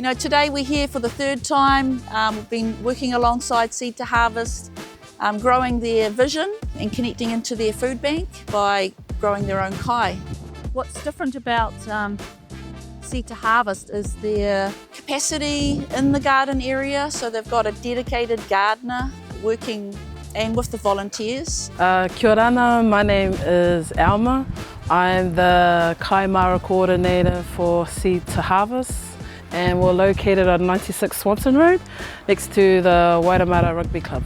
You know, today we're here for the third time. We've been working alongside Seed to Harvest, growing their vision and connecting into their food bank by growing their own kai. What's different about Seed to Harvest is their capacity in the garden area. So they've got a dedicated gardener working and with the volunteers. Kia ora, my name is Elmma. I'm the kaimara coordinator for Seed to Harvest, and we're located on 96 Swanson Road next to the Waitemata Rugby Club.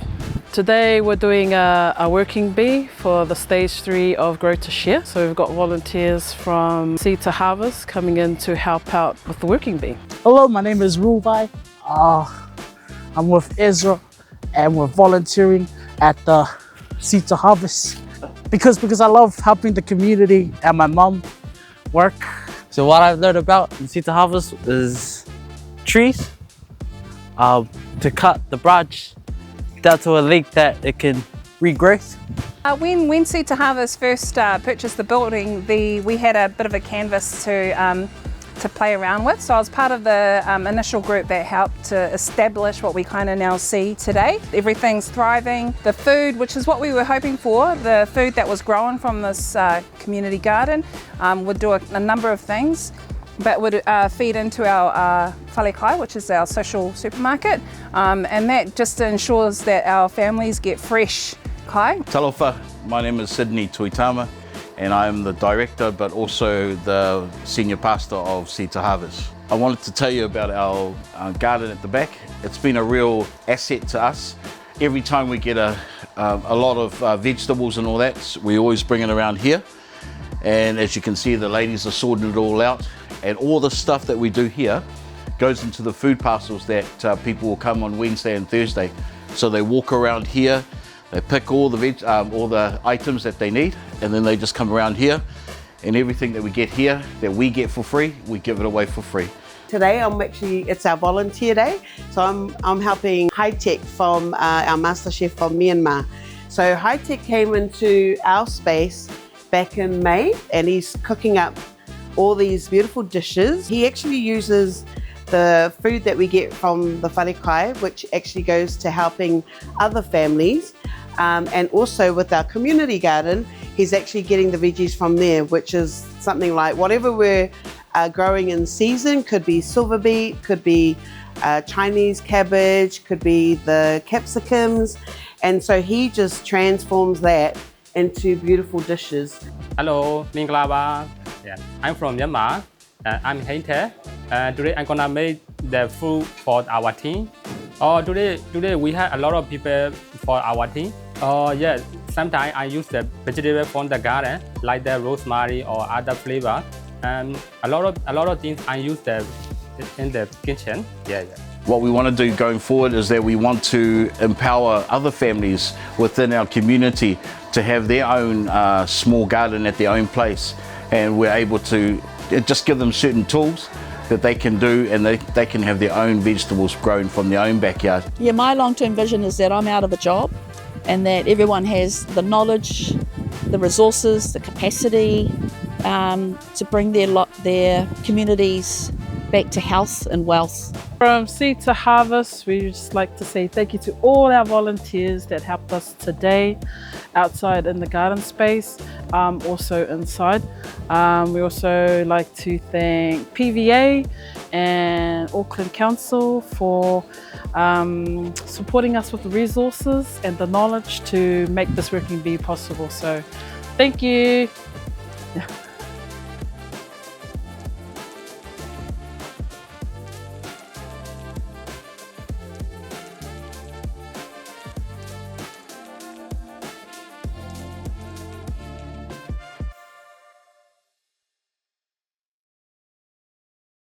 Today we're doing a working bee for the stage 3 of Grow to Share. So we've got volunteers from Seed to Harvest coming in to help out with the working bee. Hello, my name is Rubai. I'm with Ezra and we're volunteering at the Seed to Harvest because I love helping the community and my mum work. So what I've learned about Seed to Harvest is trees, to cut the branch down to a length that it can regrow. When Seed to Harvest first purchased the building, we had a bit of a canvas to play around with. So I was part of the initial group that helped to establish what we kind of now see today. Everything's thriving. The food, which is what we were hoping for, the food that was grown from this community garden would do a number of things, but would feed into our whare kai, which is our social supermarket, and that just ensures that our families get fresh kai. Talofa, my name is Sidney Tuitama, and I'm the director but also the senior pastor of Seed to Harvest. I wanted to tell you about our garden at the back. It's been a real asset to us. Every time we get a lot of vegetables and all that, we always bring it around here. And as you can see, the ladies are sorting it all out. And all the stuff that we do here goes into the food parcels that people will come on Wednesday and Thursday. So they walk around here, they pick all the items that they need, and then they just come around here, and everything that we get here, that we get for free, we give it away for free. Today it's our volunteer day, so I'm helping Hein Htet from our master chef from Myanmar. So Hein Htet came into our space back in May, and he's cooking up all these beautiful dishes. He actually uses the food that we get from the whare kai, which actually goes to helping other families. And also with our community garden, he's actually getting the veggies from there, which is something like whatever we're growing in season. Could be silver beet, could be Chinese cabbage, could be the capsicums. And so he just transforms that into beautiful dishes. Hello, Minglava. Yeah, I'm from Myanmar. I'm Hein Htet. Today I'm gonna make the food for our team. Today we have a lot of people for our team. Yes, sometimes I use the vegetable from the garden, like the rosemary or other flavor. And a lot of things I use in the kitchen. Yeah. What we want to do going forward is that we want to empower other families within our community to have their own small garden at their own place, and we're able to just give them certain tools that they can do, and they can have their own vegetables grown from their own backyard. Yeah, my long-term vision is that I'm out of a job and that everyone has the knowledge, the resources, the capacity to bring their communities back to health and wealth. From Seed to Harvest, we just like to say thank you to all our volunteers that helped us today outside in the garden space, also inside. We also like to thank PVA and Auckland Council for supporting us with the resources and the knowledge to make this working bee possible. So thank you.